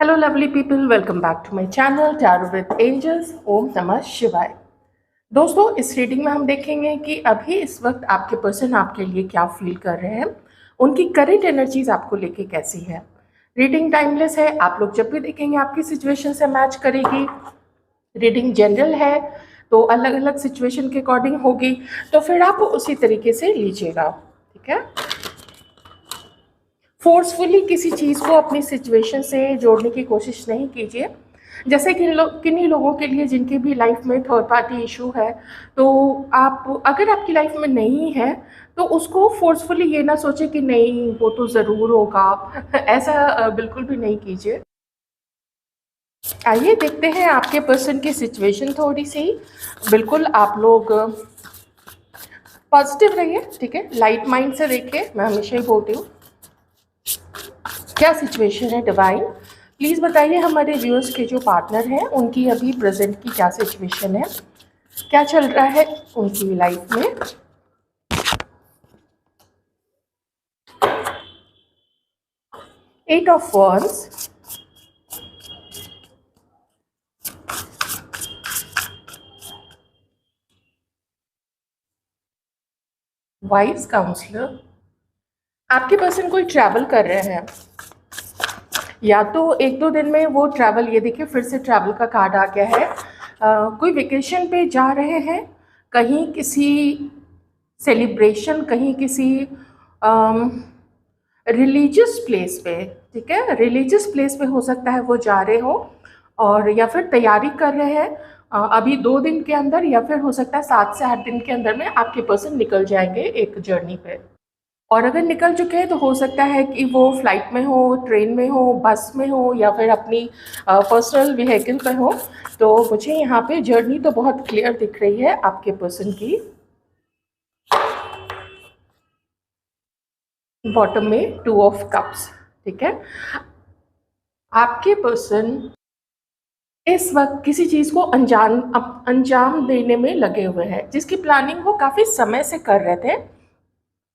Hello, lovely people. Welcome back to my channel Tarot with Angels. ओम नमः शिवाय। दोस्तों, इस रीडिंग में हम देखेंगे कि अभी इस वक्त आपके पर्सन आपके लिए क्या फील कर रहे हैं, उनकी करंट एनर्जीज आपको लेके कैसी है। रीडिंग टाइमलेस है, आप लोग जब भी देखेंगे आपकी सिचुएशन से मैच करेगी। रीडिंग जनरल है तो अलग अलग सिचुएशन के अकॉर्डिंग होगी, तो फिर आप उसी तरीके से लीजिएगा, ठीक है। फोर्सफुली किसी चीज़ को अपनी सिचुएशन से जोड़ने की कोशिश नहीं कीजिए। जैसे कि किन्हीं लोगों के लिए जिनकी भी लाइफ में थर्ड पार्टी इशू है, तो आप अगर आपकी लाइफ में नहीं है तो उसको फोर्सफुली ये ना सोचे कि नहीं वो तो ज़रूर होगा। ऐसा बिल्कुल भी नहीं कीजिए। आइए देखते हैं आपके पर्सन की सिचुएशन थोड़ी सी। बिल्कुल आप लोग पॉजिटिव रहिए, ठीक है, लाइट माइंड से देखिए, मैं हमेशा ही बोलती हूँ। क्या सिचुएशन है डिवाइन, प्लीज़ बताइए हमारे व्यूअर्स के जो पार्टनर हैं उनकी अभी प्रेजेंट की क्या सिचुएशन है, क्या चल रहा है उनकी लाइफ में। Eight of wands, wise counsellor. आपके पर्सन कोई ट्रैवल कर रहे हैं, या तो एक दो दिन में वो ट्रैवल, ये देखिए फिर से ट्रैवल का कार्ड आ गया है। कोई वेकेशन पे जा रहे हैं, कहीं किसी सेलिब्रेशन, कहीं किसी रिलीजियस प्लेस पे, ठीक है, रिलीजियस प्लेस पे हो सकता है वो जा रहे हो, और या फिर तैयारी कर रहे हैं अभी 2 दिन के अंदर, या फिर हो सकता है 7 से 8 दिन के अंदर में आपके पर्सन निकल जाएंगे एक जर्नी पे। और अगर निकल चुके हैं तो हो सकता है कि वो फ्लाइट में हो, ट्रेन में हो, बस में हो, या फिर अपनी पर्सनल व्हीकल पे हो। तो मुझे यहाँ पे जर्नी तो बहुत क्लियर दिख रही है आपके पर्सन की। बॉटम में 2 ऑफ कप्स, ठीक है। आपके पर्सन इस वक्त किसी चीज़ को अंजाम देने में लगे हुए हैं, जिसकी प्लानिंग वो काफ़ी समय से कर रहे थे।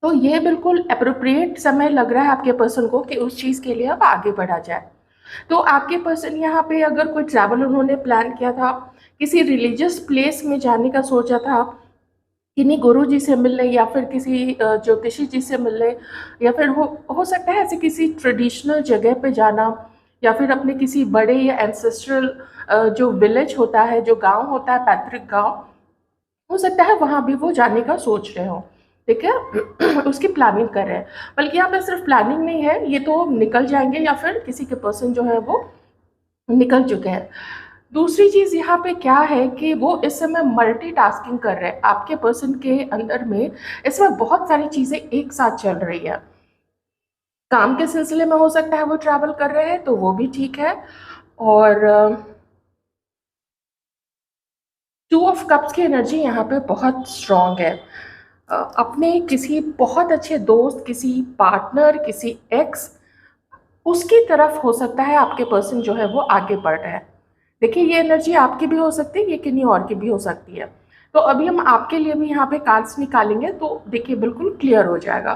तो ये बिल्कुल अप्रोप्रिएट समय लग रहा है आपके पर्सन को कि उस चीज़ के लिए अब आगे बढ़ा जाए। तो आपके पर्सन यहाँ पे अगर कोई ट्रैवल उन्होंने प्लान किया था, किसी रिलीजियस प्लेस में जाने का सोचा था, किन्हीं गुरु जी से मिलने, या फिर किसी ज्योतिषी जी से मिलने, या फिर हो सकता है ऐसे किसी ट्रेडिशनल जगह पे जाना, या फिर अपने किसी बड़े या एंसेस्ट्रल जो विलेज होता है, जो गांव होता है, पैतृक गांव, हो सकता है वहाँ भी वो जाने का सोच रहे हो, ठीक है। उसकी प्लानिंग कर रहे हैं। बल्कि यहाँ पे सिर्फ प्लानिंग नहीं है, ये तो निकल जाएंगे, या फिर किसी के पर्सन जो है वो निकल चुके हैं। दूसरी चीज़ यहाँ पे क्या है कि वो इस समय मल्टीटास्किंग कर रहे हैं। आपके पर्सन के अंदर में इस समय बहुत सारी चीज़ें एक साथ चल रही है। काम के सिलसिले में हो सकता है वो ट्रैवल कर रहे हैं, तो वो भी ठीक है। और 2 ऑफ कप्स की एनर्जी यहाँ पे बहुत स्ट्रांग है। अपने किसी बहुत अच्छे दोस्त, किसी पार्टनर, किसी एक्स, उसकी तरफ हो सकता है आपके पर्सन जो है वो आगे बढ़ रहा है। देखिए ये एनर्जी आपकी भी हो सकती है, ये किन्हीं और की भी हो सकती है। तो अभी हम आपके लिए भी यहाँ पे कार्ड्स निकालेंगे, तो देखिए बिल्कुल क्लियर हो जाएगा।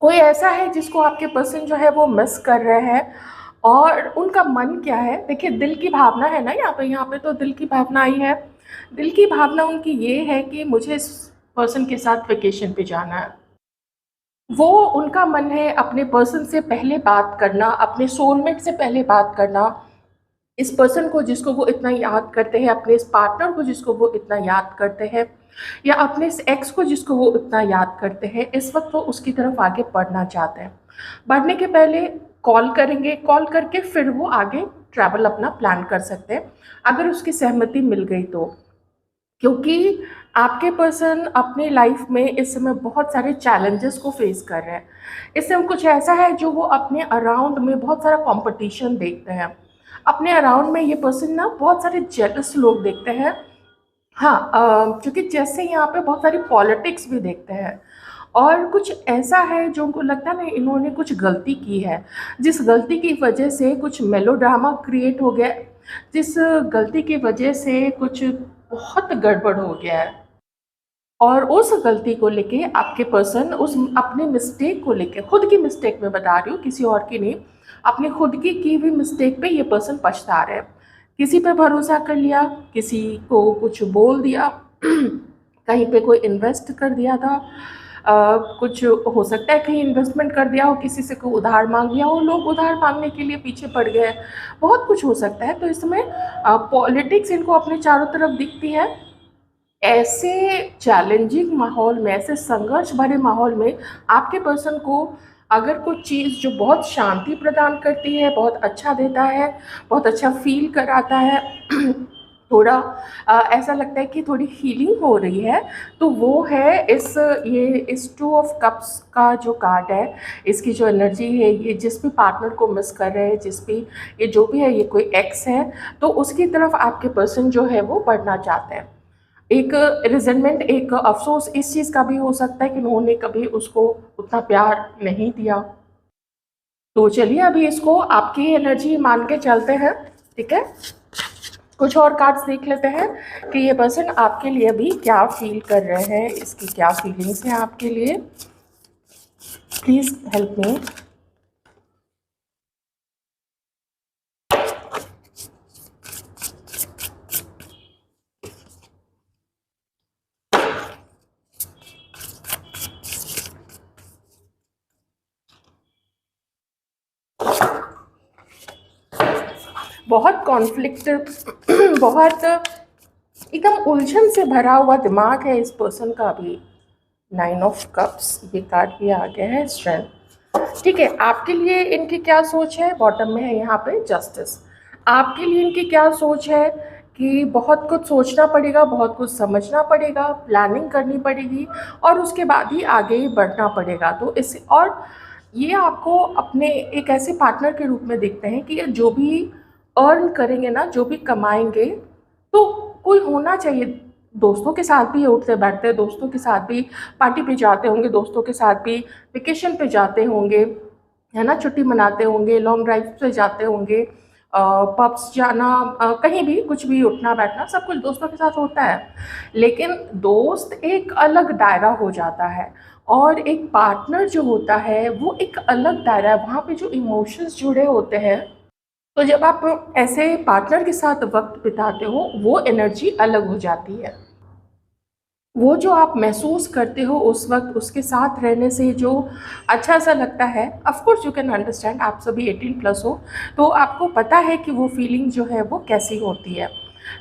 कोई ऐसा है जिसको आपके पर्सन जो है वो मिस कर रहे हैं, और उनका मन क्या है, देखिए दिल की भावना है ना यहाँ पे तो दिल की भावना आई है। दिल की भावना उनकी ये है कि मुझे इस पर्सन के साथ वेकेशन पे जाना है। वो उनका मन है अपने पर्सन से पहले बात करना, अपने सोलमेट से पहले बात करना, इस पर्सन को जिसको वो इतना याद करते हैं, अपने इस पार्टनर को जिसको वो इतना याद करते हैं, या अपने इस एक्स को जिसको वो इतना याद करते हैं, इस वक्त वो उसकी तरफ आगे बढ़ना चाहते हैं। बढ़ने के पहले कॉल करेंगे, कॉल करके फिर वो आगे ट्रैवल अपना प्लान कर सकते हैं, अगर उसकी सहमति मिल गई तो। क्योंकि आपके पर्सन अपने लाइफ में इस समय बहुत सारे चैलेंजेस को फेस कर रहे हैं। इस समय कुछ ऐसा है जो वो अपने अराउंड में बहुत सारा कंपटीशन देखते हैं। अपने अराउंड में ये पर्सन ना बहुत सारे जेलस लोग देखते हैं। हाँ, क्योंकि जैसे यहाँ पे बहुत सारी पॉलिटिक्स भी देखते हैं, और कुछ ऐसा है जो उनको लगता है ना इन्होंने कुछ गलती की है, जिस गलती की वजह से कुछ मेलोड्रामा क्रिएट हो गया, जिस गलती की वजह से कुछ बहुत गड़बड़ हो गया है। और उस गलती को लेके आपके पर्सन उस अपने मिस्टेक को लेके, खुद की मिस्टेक में बता रही हूँ, किसी और की नहीं, अपनी खुद की हुई मिस्टेक पे ये पर्सन पछता रहे हैं। किसी पे भरोसा कर लिया, किसी को कुछ बोल दिया, कहीं पे कोई इन्वेस्ट कर दिया था, कुछ हो सकता है कहीं इन्वेस्टमेंट कर दिया हो, किसी से कोई उधार मांग लिया हो, लोग उधार मांगने के लिए पीछे पड़ गए, बहुत कुछ हो सकता है। तो इसमें पॉलिटिक्स इनको अपने चारों तरफ दिखती है। ऐसे चैलेंजिंग माहौल में, ऐसे संघर्ष भरे माहौल में आपके पर्सन को अगर कुछ चीज़ जो बहुत शांति प्रदान करती है, बहुत अच्छा देता है, बहुत अच्छा फील कराता है, थोड़ा ऐसा लगता है कि थोड़ी हीलिंग हो रही है, तो वो है इस टू ऑफ कप्स का जो कार्ड है, इसकी जो एनर्जी है, ये जिस भी पार्टनर को मिस कर रहे हैं, जिस भी ये जो भी है, ये कोई एक्स है, तो उसकी तरफ आपके पर्सन जो है वो बढ़ना चाहते हैं। एक रिजेंटमेंट, एक अफसोस इस चीज़ का भी हो सकता है कि उन्होंने कभी उसको उतना प्यार नहीं दिया। तो चलिए अभी इसको आपकी एनर्जी मान के चलते हैं, ठीक है। कुछ और कार्ड्स देख लेते हैं कि ये पर्सन आपके लिए अभी क्या फील कर रहे हैं, इसकी क्या फीलिंग्स हैं आपके लिए। Please help me. बहुत कॉन्फ्लिक्ट, बहुत एकदम उलझन से भरा हुआ दिमाग है इस पर्सन का भी। 9 ऑफ कप्स, ये कार्ड भी आ गया है, स्ट्रेंथ। ठीक है, आपके लिए इनकी क्या सोच है, बॉटम में है यहाँ पे जस्टिस। आपके लिए इनकी क्या सोच है कि बहुत कुछ सोचना पड़ेगा, बहुत कुछ समझना पड़ेगा, प्लानिंग करनी पड़ेगी और उसके बाद ही आगे बढ़ना पड़ेगा। तो इस और ये आपको अपने एक ऐसे पार्टनर के रूप में देखते हैं कि जो भी अर्न करेंगे ना, जो भी कमाएंगे, तो कोई होना चाहिए। दोस्तों के साथ भी उठते बैठते, दोस्तों के साथ भी पार्टी पे जाते होंगे, दोस्तों के साथ भी वेकेशन पे जाते होंगे, है ना, छुट्टी मनाते होंगे, लॉन्ग ड्राइव पे जाते होंगे, पब्स जाना, कहीं भी कुछ भी उठना बैठना सब कुछ दोस्तों के साथ होता है। लेकिन दोस्त एक अलग दायरा हो जाता है और एक पार्टनर जो होता है वो एक अलग दायरा है, वहाँ पे जो इमोशंस जुड़े होते हैं। तो जब आप ऐसे पार्टनर के साथ वक्त बिताते हो, वो एनर्जी अलग हो जाती है। वो जो आप महसूस करते हो उस वक्त उसके साथ रहने से जो अच्छा सा लगता है, of course you can understand, आप सभी 18 प्लस हो, तो आपको पता है कि वो फीलिंग जो है वो कैसी होती है।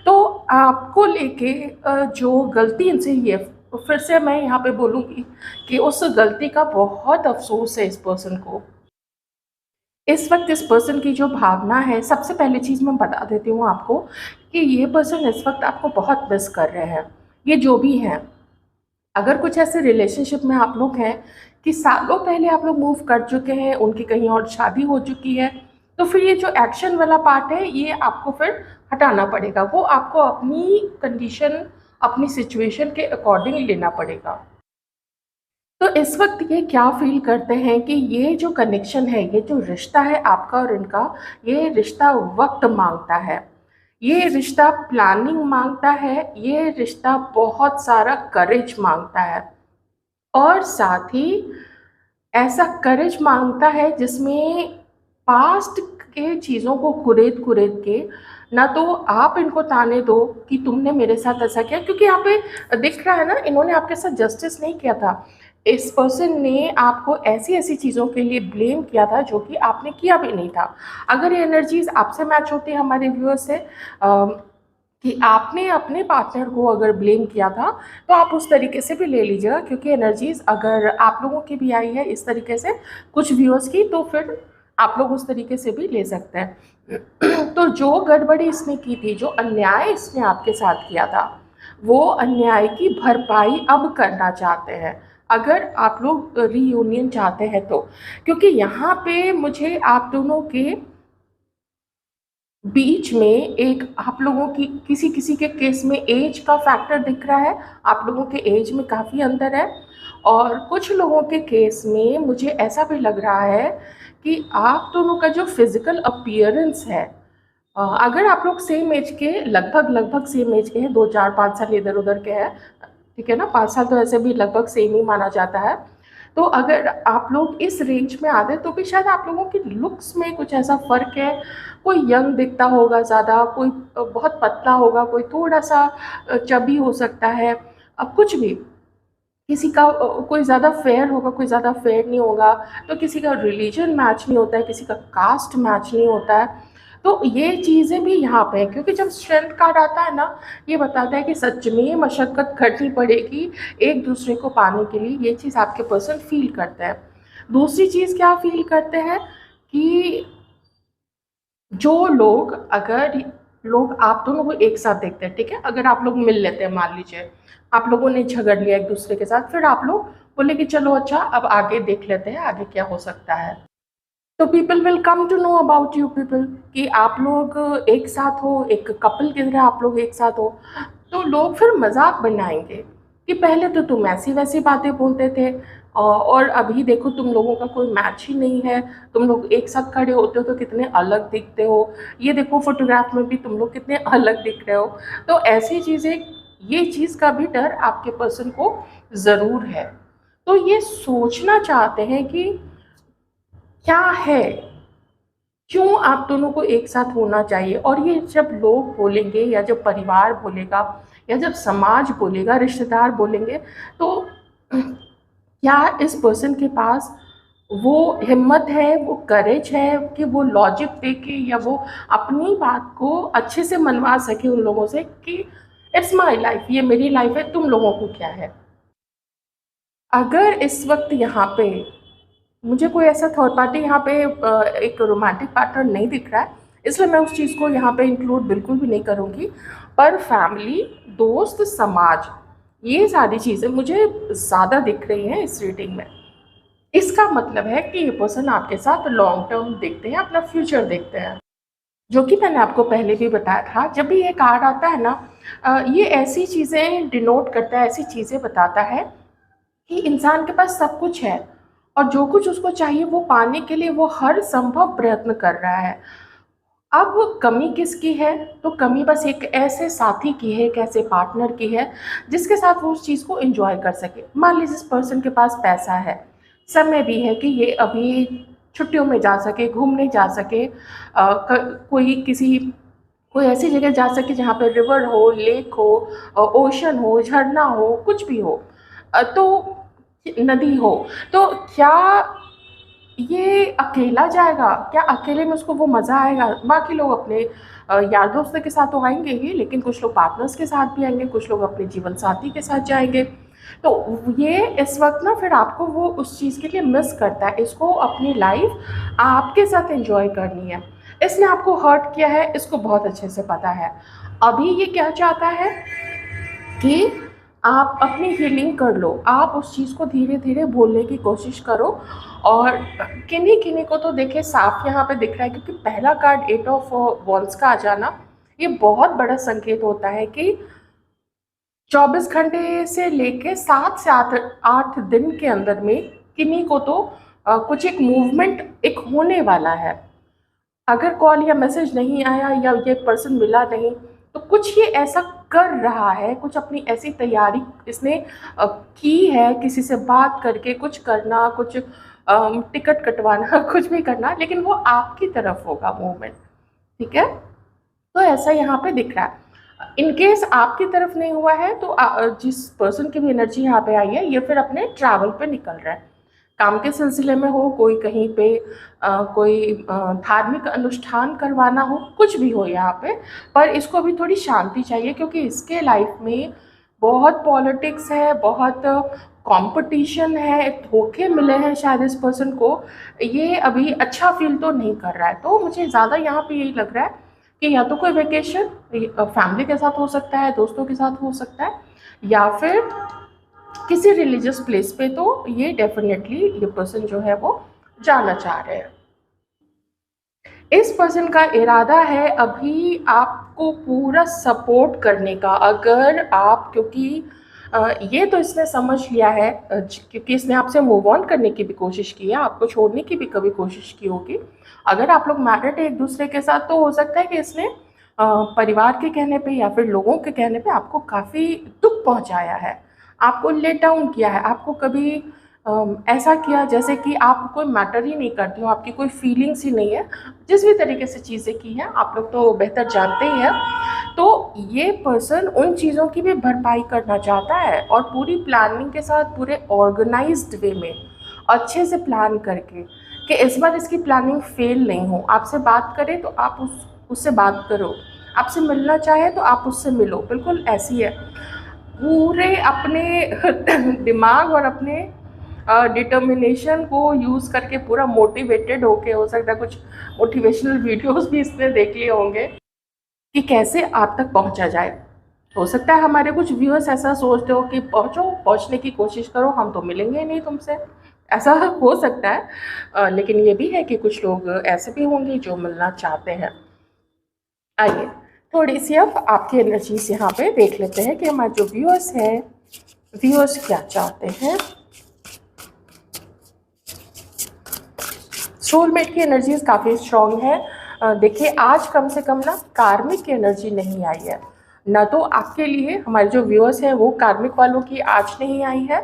तो आपको लेके जो गलती इनसे हुई है, फिर से मैं यहाँ पे बोलूँगी कि उस गलती का बहुत अफसोस है इस पर्सन को। इस वक्त इस पर्सन की जो भावना है, सबसे पहली चीज़ मैं बता देती हूँ आपको कि ये पर्सन इस वक्त आपको बहुत मिस कर रहे हैं। ये जो भी हैं, अगर कुछ ऐसे रिलेशनशिप में आप लोग हैं कि सालों पहले आप लोग मूव कर चुके हैं, उनकी कहीं और शादी हो चुकी है, तो फिर ये जो एक्शन वाला पार्ट है ये आपको फिर हटाना पड़ेगा। वो आपको अपनी कंडीशन, अपनी सिचुएशन के अकॉर्डिंग लेना पड़ेगा। तो इस वक्त ये क्या फ़ील करते हैं कि ये जो कनेक्शन है, ये जो रिश्ता है आपका और इनका, ये रिश्ता वक़्त माँगता है। ये रिश्ता प्लानिंग माँगता है, ये रिश्ता बहुत सारा करेज माँगता है और साथ ही ऐसा करेज माँगता है जिसमें पास्ट के चीज़ों को कुरेद-कुरेद के, ना तो आप इनको ताने दो कि तुमने मेरे साथ ऐसा किया, क्योंकि यहाँ पे दिख रहा है ना, इन्होंने आपके साथ जस्टिस नहीं किया था। इस पर्सन ने आपको ऐसी-ऐसी चीज़ों के लिए ब्लेम किया था जो कि आपने किया भी नहीं था। अगर ये एनर्जीज़ आपसे मैच होती है हमारे व्यूअर्स से, कि आपने अपने पार्टनर को अगर ब्लेम किया था, तो आप उस तरीके से भी ले लीजिएगा, क्योंकि एनर्जीज़ अगर आप लोगों की भी आई है इस तरीके से कुछ व्यूअर्स की, तो फिर आप लोग उस तरीके से भी ले सकते हैं। तो जो गड़बड़ी इसने की थी, जो अन्याय इसने आपके साथ किया था, वो अन्याय की भरपाई अब करना चाहते हैं, अगर आप लोग रीयूनियन चाहते हैं तो। क्योंकि यहाँ पे मुझे आप दोनों के बीच में एक, आप लोगों की किसी-किसी के केस में एज का फैक्टर दिख रहा है, आप लोगों के एज में काफ़ी अंतर है और कुछ लोगों के केस में मुझे ऐसा भी लग रहा है कि आप दोनों का जो फिज़िकल अपीयरेंस है, अगर आप लोग सेम एज के, लगभग सेम एज के हैं, 2, 4, 5 साल इधर-उधर के हैं, ठीक है ना, 5 साल तो ऐसे भी लगभग सेम ही माना जाता है। तो अगर आप लोग इस रेंज में आते तो भी शायद आप लोगों की लुक्स में कुछ ऐसा फ़र्क है, कोई यंग दिखता होगा ज़्यादा, कोई बहुत पतला होगा, कोई थोड़ा-सा चबी हो सकता है, अब कुछ भी। किसी का कोई ज़्यादा फेयर होगा, कोई ज़्यादा फेयर नहीं होगा, तो किसी का रिलीजन मैच नहीं होता है, किसी का कास्ट मैच नहीं होता है। तो ये चीज़ें भी यहाँ पे हैं, क्योंकि जब स्ट्रेंथ कार्ड आता है ना, ये बताता है कि सच में मशक्कत करनी पड़ेगी एक दूसरे को पाने के लिए, ये चीज़ आपके पर्सन फ़ील करते हैं। दूसरी चीज़ क्या फ़ील करते हैं कि जो लोग अगर लोग आप दोनों को एक साथ देखते हैं, ठीक है? अगर आप लोग मिल लेते हैं, मान लीजिए, आप लोगों ने झगड़ लिया एक-दूसरे के साथ, फिर आप लोग बोले कि चलो अच्छा अब आगे देख लेते हैं, आगे क्या हो सकता है। तो people will come to know about you people कि आप लोग एक साथ हो, एक कपल की तरह आप लोग एक साथ हो। तो लोग फिर मज़ाक बनाएँगे कि पहले तो तुम ऐसी-वैसी बातें बोलते थे और अभी देखो तुम लोगों का कोई मैच ही नहीं है। तुम लोग एक साथ खड़े होते हो तो कितने अलग दिखते हो। ये देखो फ़ोटोग्राफ में भी तुम लोग कितने अलग दिख रहे हो। तो ऐसी चीज़ें, ये चीज़ का भी डर आपके पर्सन को ज़रूर है। तो ये सोचना चाहते हैं कि क्या है? क्यों आप दोनों को एक साथ होना चाहिए? और ये जब लोग बोलेंगे या जब परिवार बोलेगा या जब समाज बोलेगा, रिश्तेदार बोलेंगे, तो क्या इस पर्सन के पास वो हिम्मत है, वो करेज है कि वो लॉजिक दे के या वो अपनी बात को अच्छे से मनवा सके उन लोगों से कि इट्स माय लाइफ, ये मेरी लाइफ है, तुम लोगों को क्या है? अगर इस वक़्त यहाँ पे मुझे कोई ऐसा थर्ड पार्टी यहाँ पे एक रोमांटिक पार्टनर नहीं दिख रहा है, इसलिए मैं उस चीज़ को यहाँ पे इंक्लूड बिल्कुल भी नहीं करूँगी। पर फैमिली, दोस्त, समाज, ये सारी चीज़ें मुझे ज़्यादा दिख रही हैं इस रीडिंग में। इसका मतलब है कि ये पर्सन आपके साथ लॉन्ग टर्म देखते हैं, अपना फ्यूचर देखते हैं। जो कि मैंने आपको पहले भी बताया था, जब भी ये कार्ड आता है ना, ये ऐसी चीज़ें डिनोट करता है, ऐसी चीज़ें बताता है कि इंसान के पास सब कुछ है और जो कुछ उसको चाहिए वो पाने के लिए वो हर संभव प्रयत्न कर रहा है। अब कमी किसकी है? तो कमी बस एक ऐसे साथी की है, एक ऐसे पार्टनर की है, जिसके साथ वो उस चीज़ को एन्जॉय कर सके। मान लीजिए इस पर्सन के पास पैसा है, समय भी है कि ये अभी छुट्टियों में जा सके, घूमने जा सके, कोई किसी कोई ऐसी जगह जा सके जहाँ पे रिवर हो, लेक हो, ओशन हो, झरना हो, कुछ भी हो। तो नदी हो, तो क्या ये अकेला जाएगा? क्या अकेले में उसको वो मज़ा आएगा? बाकी लोग अपने यार दोस्तों के साथ तो आएँगे ही, लेकिन कुछ लोग पार्टनर्स के साथ भी आएँगे, कुछ लोग अपने जीवन साथी के साथ जाएँगे। तो ये इस वक़्त ना फिर आपको वो उस चीज़ के लिए मिस करता है। इसको अपनी लाइफ़ आपके साथ एन्जॉय करनी है। इसने आपको हर्ट किया है, इसको बहुत अच्छे से पता है। अभी ये क्या चाहता है कि आप अपनी हीलिंग कर लो, आप उस चीज़ को धीरे-धीरे भूलने की कोशिश करो। और किन्हीं-किन्हीं को तो देखिए साफ यहाँ पे दिख रहा है, क्योंकि पहला कार्ड 8 ऑफ वॉन्ड्स का आ जाना, ये बहुत बड़ा संकेत होता है कि 24 घंटे से लेके 7 से 8 दिन के अंदर में किन्हीं को तो कुछ एक मूवमेंट एक होने वाला है। अगर कॉल या मैसेज नहीं आया या ये पर्सन मिला नहीं, तो कुछ ये ऐसा कर रहा है, कुछ अपनी ऐसी तैयारी इसने की है, किसी से बात करके कुछ करना, कुछ टिकट कटवाना कुछ भी करना, लेकिन वो आपकी तरफ होगा मूवमेंट, ठीक है? तो ऐसा यहाँ पे दिख रहा है। इन केस आपकी तरफ नहीं हुआ है तो जिस पर्सन की भी एनर्जी यहाँ पे आई है, ये फिर अपने ट्रैवल पे निकल रहा है। काम के सिलसिले में हो, कोई कहीं पे कोई धार्मिक अनुष्ठान करवाना हो, कुछ भी हो यहाँ पे, पर इसको अभी थोड़ी शांति चाहिए, क्योंकि इसके लाइफ में बहुत पॉलिटिक्स है, बहुत कॉम्पिटिशन है, धोखे मिले हैं शायद इस पर्सन को। ये अभी अच्छा फ़ील तो नहीं कर रहा है। तो मुझे ज़्यादा यहाँ पे यही लग रहा है कि या तो कोई वेकेशन फैमिली के साथ हो सकता है, दोस्तों के साथ हो सकता है, या फिर किसी रिलीजियस प्लेस पे, तो ये डेफिनेटली ये पर्सन जो है वो जाना चाह रहे हैं। इस पर्सन का इरादा है अभी आपको पूरा सपोर्ट करने का, अगर आप, क्योंकि ये तो इसने समझ लिया है, क्योंकि इसने आपसे मूव ऑन करने की भी कोशिश की है, आपको छोड़ने की भी कभी कोशिश की होगी। अगर आप लोग मैरिड है एक दूसरे के साथ, तो हो सकता है कि इसने परिवार के कहने पे या फिर लोगों के कहने पे आपको काफ़ी दुख पहुंचाया है, आपको लेट डाउन किया है, आपको कभी ऐसा किया जैसे कि आप कोई मैटर ही नहीं करते हो, आपकी कोई फीलिंग्स ही नहीं है, जिस भी तरीके से चीज़ें की हैं आप लोग तो बेहतर जानते ही हैं। तो ये पर्सन उन चीज़ों की भी भरपाई करना चाहता है और पूरी प्लानिंग के साथ, पूरे ऑर्गेनाइज्ड वे में, अच्छे से प्लान करके, कि इस बार इसकी प्लानिंग फेल नहीं हो। आपसे बात करे तो आप उससे बात करो, आपसे मिलना चाहे तो आप उससे मिलो, बिल्कुल ऐसी है। पूरे अपने दिमाग और अपने डिटर्मिनेशन को यूज़ करके पूरा मोटिवेटेड होके, हो सकता है कुछ मोटिवेशनल वीडियोस भी इसने देख लिए होंगे कि कैसे आप तक पहुंचा जाए। हो सकता है हमारे कुछ व्यूअर्स ऐसा सोचते हो कि पहुंचो, पहुंचने की कोशिश करो, हम तो मिलेंगे ही नहीं तुमसे, ऐसा हो सकता है। लेकिन ये भी है कि कुछ लोग ऐसे भी होंगे जो मिलना चाहते हैं। आइए थोड़ी सी अब आपकी एनर्जीज यहाँ पे देख लेते हैं कि हमारे जो व्यूअर्स हैं, व्यूअर्स क्या चाहते हैं। सोलमेट की एनर्जीज काफ़ी स्ट्रॉन्ग है। देखिए आज कम से कम ना कार्मिक की एनर्जी नहीं आई है, ना तो आपके लिए हमारे जो व्यूअर्स हैं वो कार्मिक वालों की आज नहीं आई है,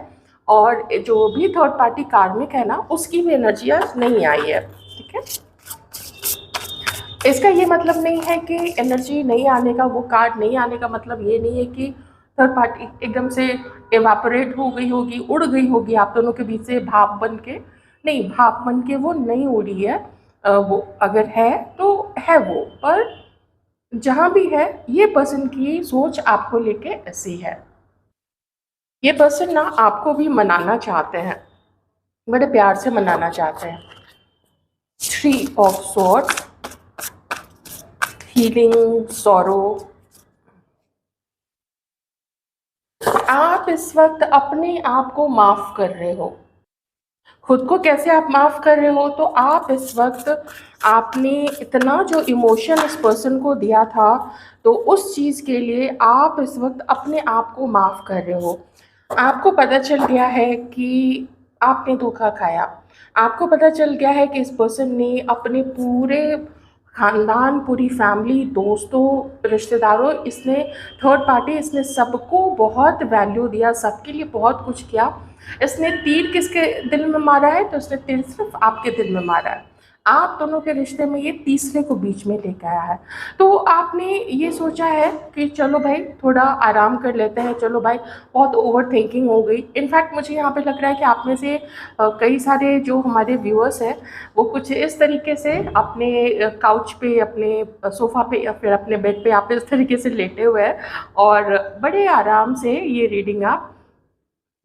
और जो भी थर्ड पार्टी कार्मिक है ना उसकी भी एनर्जी आज नहीं आई है। ठीक है, इसका ये मतलब नहीं है कि एनर्जी नहीं आने का, वो कार्ड नहीं आने का मतलब ये नहीं है कि थर्ड पार्टी एकदम से एवापोरेट हो गई होगी, उड़ गई होगी आप दोनों के बीच से भाप बन के। नहीं, भाप बन के वो नहीं उड़ी है। वो अगर है तो है वो, पर जहाँ भी है ये पर्सन की सोच आपको लेके ऐसी है। ये पर्सन ना आपको भी मनाना चाहते हैं, बड़े प्यार से मनाना चाहते हैं। 3 ऑफ सॉर्ड, हीलिंग, सॉरो। आप इस वक्त अपने आप को माफ कर रहे हो। खुद को कैसे आप माफ कर रहे हो? तो आप इस वक्त, आपने इतना जो इमोशन इस पर्सन को दिया था, तो उस चीज़ के लिए आप इस वक्त अपने आप को माफ कर रहे हो। आपको पता चल गया है कि आपने धोखा खाया। आपको पता चल गया है कि इस पर्सन ने अपने पूरे खानदान, पूरी फैमिली, दोस्तों, रिश्तेदारों, इसने थर्ड पार्टी, इसने सबको बहुत वैल्यू दिया, सबके लिए बहुत कुछ किया। इसने तीर किसके दिल में मारा है? तो इसने तीर सिर्फ आपके दिल में मारा है। आप दोनों के रिश्ते में ये तीसरे को बीच में लेकर आया है। तो आपने ये सोचा है कि चलो भाई थोड़ा आराम कर लेते हैं, चलो भाई बहुत ओवर थिंकिंग हो गई। इनफैक्ट मुझे यहाँ पे लग रहा है कि आप में से कई सारे जो हमारे व्यूअर्स हैं वो कुछ इस तरीके से अपने काउच पे, अपने सोफ़ा पे या फिर अपने बेड पे आप इस तरीके से लेटे हुए हैं और बड़े आराम से ये रीडिंग आप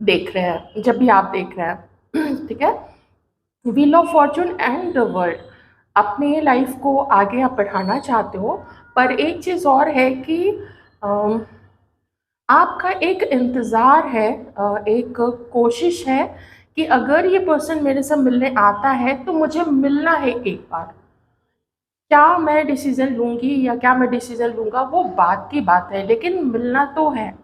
देख रहे हैं, जब भी आप देख रहे हैं। ठीक है, wheel of Fortune and the world, अपने लाइफ को आगे आप बढ़ाना चाहते हो, पर एक चीज़ और है कि अम, आपका एक इंतज़ार है, एक कोशिश है कि अगर ये पर्सन मेरे से मिलने आता है तो मुझे मिलना है एक बार। क्या मैं डिसीज़न लूँगी या क्या मैं डिसीज़न लूँगा वो बात की बात है, लेकिन मिलना तो है।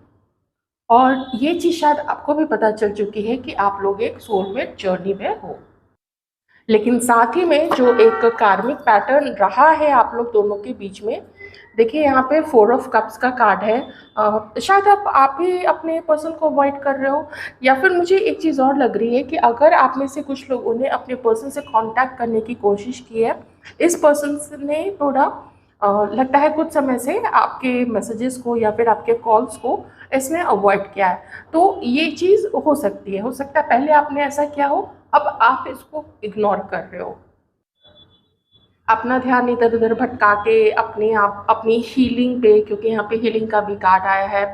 और ये चीज़ शायद आपको भी पता चल चुकी है कि आप लोग एक सोलमेट जर्नी में हो। लेकिन साथ ही में जो एक कार्मिक पैटर्न रहा है आप लोग दोनों के बीच में, देखिए यहाँ पे 4 ऑफ कप्स का कार्ड है। शायद आप ही अपने पर्सन को अवॉइड कर रहे हो, या फिर मुझे एक चीज़ और लग रही है कि अगर आप में से कुछ लोगों ने अपने पर्सन से कांटेक्ट करने की कोशिश की है, इस पर्सन ने थोड़ा लगता है कुछ समय से आपके मैसेजेस को या फिर आपके कॉल्स को इसने अवॉइड किया है। तो ये चीज़ हो सकती है, हो सकता है पहले आपने ऐसा किया हो, अब आप इसको इग्नोर कर रहे हो, अपना ध्यान इधर उधर भटका के अपने आप अपनी हीलिंग पे, क्योंकि यहाँ पे हीलिंग का भी कार्ड आया है,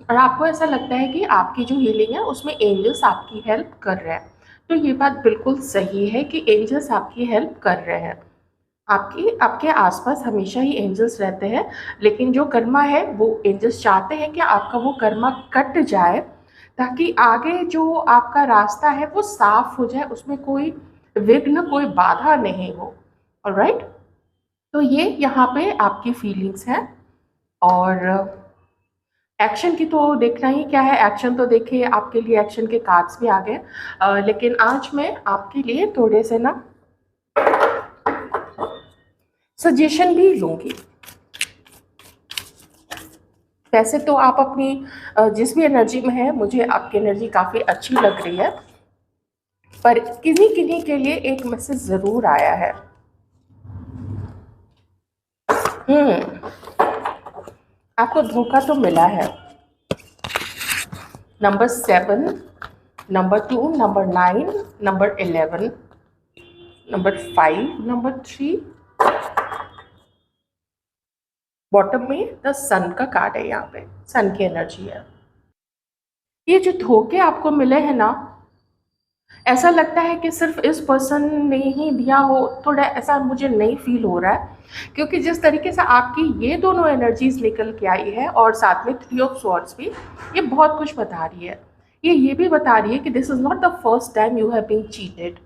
और आपको ऐसा लगता है कि आपकी जो हीलिंग है उसमें एंजल्स आपकी हेल्प कर रहे हैं। तो ये बात बिल्कुल सही है कि एंजल्स आपकी हेल्प कर रहे हैं, आपकी आपके आसपास हमेशा ही एंजल्स रहते हैं। लेकिन जो कर्मा है वो एंजल्स चाहते हैं कि आपका वो कर्मा कट जाए, ताकि आगे जो आपका रास्ता है वो साफ हो जाए, उसमें कोई विघ्न, कोई बाधा नहीं हो। ऑलराइट, तो ये यहाँ पे आपकी फीलिंग्स हैं। और एक्शन की तो देखना ही क्या है, एक्शन तो देखिए आपके लिए एक्शन के कार्ड्स भी आ गए। लेकिन आज मैं आपके लिए थोड़े से ना सजेशन भी लूँगी। वैसे तो आप अपनी जिस भी एनर्जी में है, मुझे आपकी एनर्जी काफ़ी अच्छी लग रही है, पर किन्हीं किन्हीं के लिए एक मैसेज ज़रूर आया है। आपको धोखा तो मिला है। Number 7, number 2, number 9, number 11, number 5, number 3, bottom में द सन का कार्ड है, यहाँ पे सन की एनर्जी है। ये जो धोखे आपको मिले हैं ना, ऐसा लगता है कि सिर्फ इस पर्सन ने ही दिया हो, थोड़ा ऐसा मुझे नहीं फील हो रहा है, क्योंकि जिस तरीके से आपकी ये दोनों एनर्जीज निकल के आई है और साथ में 3 ऑफ स्वॉर्ड्स भी, ये बहुत कुछ बता रही है। ये भी बता रही है कि this is not the first time you have been cheated.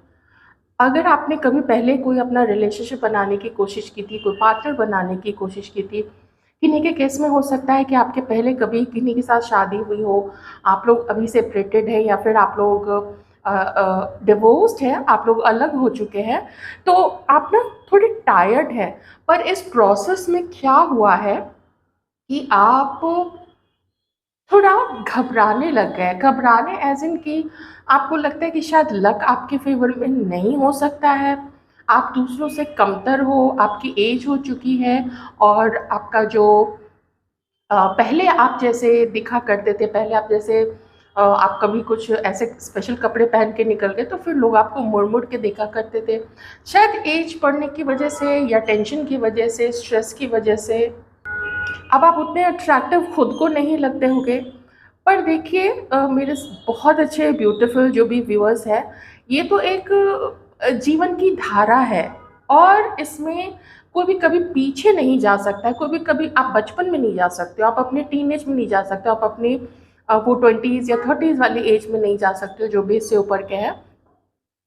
अगर आपने कभी पहले कोई अपना रिलेशनशिप बनाने की कोशिश की थी, कोई पार्टनर बनाने की कोशिश की थी, किन्हीं के केस में हो सकता है कि आपके पहले कभी किन्हीं के साथ शादी हुई हो, आप लोग अभी सेपरेटेड हैं, या फिर आप लोग डिवोर्स्ड हैं, आप लोग अलग हो चुके हैं, तो आप ना थोड़े टायर्ड हैं। पर इस प्रोसेस में क्या हुआ है कि आप थोड़ा घबराने लग गए। घबराने एज़ इन कि आपको लगता है कि शायद लक आपके फ़ेवर में नहीं हो सकता है, आप दूसरों से कमतर हो, आपकी एज हो चुकी है, और आपका जो पहले आप जैसे दिखा करते थे, पहले आप जैसे आप कभी कुछ ऐसे स्पेशल कपड़े पहन के निकल गए तो फिर लोग आपको मुड़-मुड़ के देखा करते थे। शायद एज बढ़ने की वजह से, या टेंशन की वजह से, स्ट्रेस की वजह से अब आप उतने अट्रैक्टिव खुद को नहीं लगते होंगे। पर देखिए, मेरे बहुत अच्छे ब्यूटीफुल जो भी व्यूअर्स हैं, ये तो एक जीवन की धारा है, और इसमें कोई भी कभी पीछे नहीं जा सकता है। कोई भी कभी आप बचपन में नहीं जा सकते हो, आप अपने टीनेज में नहीं जा सकते हो, आप अपने वो 20s या 30s वाली एज में नहीं जा सकते हो जो 20 से ऊपर के हैं,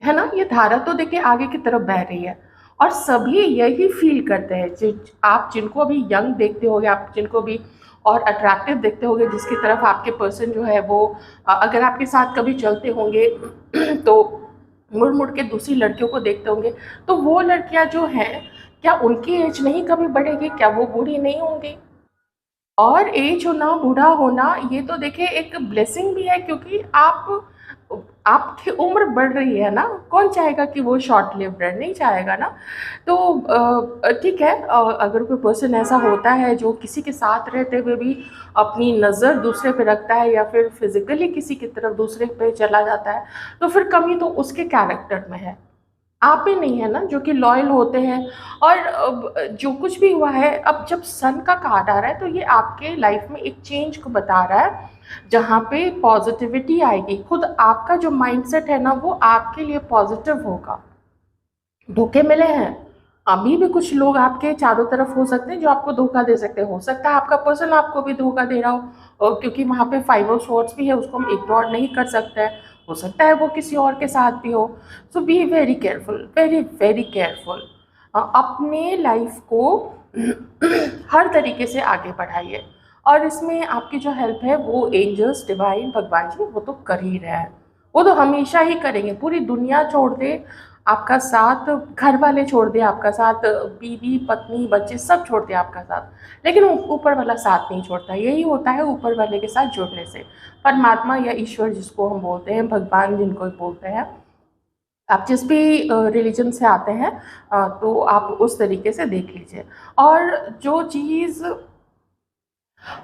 है ना? ये धारा तो देखिए आगे की तरफ बह रही है, और सभी यही फ़ील करते हैं। आप जिनको अभी यंग देखते होगे, आप जिनको भी और अट्रैक्टिव देखते होगे, जिसकी तरफ आपके पर्सन जो है वो अगर आपके साथ कभी चलते होंगे तो मुड़-मुड़ के दूसरी लड़कियों को देखते होंगे, तो वो लड़कियाँ जो हैं, क्या उनकी एज नहीं कभी बढ़ेगी? क्या वो बूढ़ी नहीं होंगी? और एज होना, बूढ़ा होना, ये तो देखिए एक ब्लेसिंग भी है, क्योंकि आपकी उम्र बढ़ रही है ना, कौन चाहेगा कि वो शॉर्ट लिव्ड रहे? नहीं चाहेगा ना। तो ठीक है, अगर कोई पर्सन ऐसा होता है जो किसी के साथ रहते हुए भी अपनी नज़र दूसरे पे रखता है, या फिर फिज़िकली किसी की तरफ दूसरे पे चला जाता है, तो फिर कमी तो उसके कैरेक्टर में है, आप ही नहीं है ना जो कि लॉयल होते हैं। और अब जो कुछ भी हुआ है, अब जब सन का कार्ड आ रहा है, तो ये आपके लाइफ में एक चेंज को बता रहा है, जहाँ पे पॉजिटिविटी आएगी। खुद आपका जो माइंडसेट है ना, वो आपके लिए पॉजिटिव होगा। धोखे मिले हैं, अभी भी कुछ लोग आपके चारों तरफ हो सकते हैं जो आपको धोखा दे सकते हैं। हो सकता है आपका पर्सन आपको भी धोखा दे रहा हो, क्योंकि वहाँ पे 5 ऑफ स्वॉर्ड्स भी है, उसको हम इग्नोर नहीं कर सकते हैं। हो सकता है वो किसी और के साथ भी हो। So be very careful, very very careful. अपने लाइफ को हर तरीके से आगे बढ़ाइए, और इसमें आपकी जो हेल्प है वो एंजल्स, डिवाइन, भगवान जी, वो तो कर ही रहे हैं। वो तो हमेशा ही करेंगे। पूरी दुनिया छोड़ दे आपका साथ, घर वाले छोड़ दे आपका साथ, बीवी, पत्नी, बच्चे सब छोड़ दे आपका साथ, लेकिन ऊपर वाला साथ नहीं छोड़ता। यही होता है ऊपर वाले के साथ जुड़ने से। परमात्मा या ईश्वर जिसको हम बोलते हैं, भगवान जिनको बोलते हैं, आप जिस भी रिलीजन से आते हैं, तो आप उस तरीके से देख लीजिए। और जो चीज़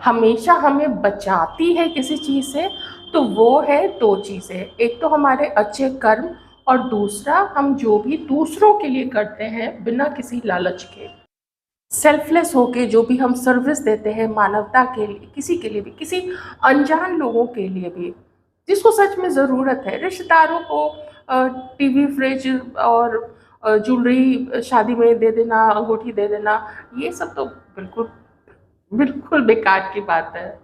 हमेशा हमें बचाती है किसी चीज़ से, तो वो है 2 चीज़ें। एक तो हमारे अच्छे कर्म, और दूसरा हम जो भी दूसरों के लिए करते हैं बिना किसी लालच के, सेल्फलेस होके जो भी हम सर्विस देते हैं मानवता के लिए, किसी के लिए भी, किसी अनजान लोगों के लिए भी जिसको सच में ज़रूरत है, रिश्तेदारों को टीवी, फ्रिज और ज्वेलरी शादी में दे देना, अंगूठी दे देना, ये सब तो बिल्कुल बिल्कुल बेकार की बात है।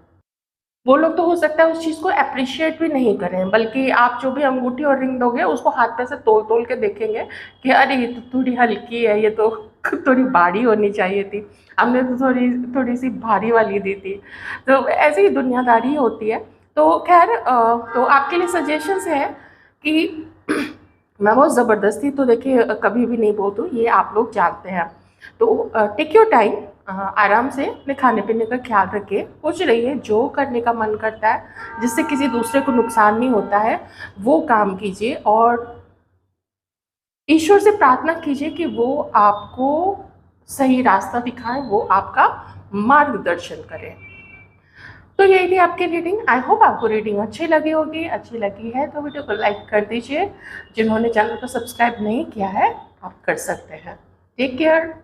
वो लोग तो हो सकता है उस चीज़ को एप्रिशिएट भी नहीं करें, बल्कि आप जो भी अंगूठी और रिंग दोगे उसको हाथ पे से तोल-तोल के देखेंगे कि अरे ये तो थोड़ी हल्की है, ये तो थोड़ी भारी होनी चाहिए थी, हमने तो थोड़ी-सी भारी वाली दी थी। तो ऐसे ही दुनियादारी होती है। तो ख़ैर, तो आपके लिए सजेशंस है कि मैं बहुत ज़बरदस्ती तो देखिए कभी भी नहीं बोलती हूँ, ये आप लोग जानते हैं। तो टेक योर टाइम, आराम से अपने खाने-पीने का ख़्याल रखिए, खुश रहिए, जो करने का मन करता है, जिससे किसी दूसरे को नुकसान नहीं होता है, वो काम कीजिए। और ईश्वर से प्रार्थना कीजिए कि वो आपको सही रास्ता दिखाएं, वो आपका मार्गदर्शन करें। तो यही थी आपकी रीडिंग। आई होप आपको रीडिंग अच्छी लगी होगी। अच्छी लगी है तो वीडियो को लाइक कर दीजिए। जिन्होंने चैनल को सब्सक्राइब नहीं किया है आप कर सकते हैं। Take care.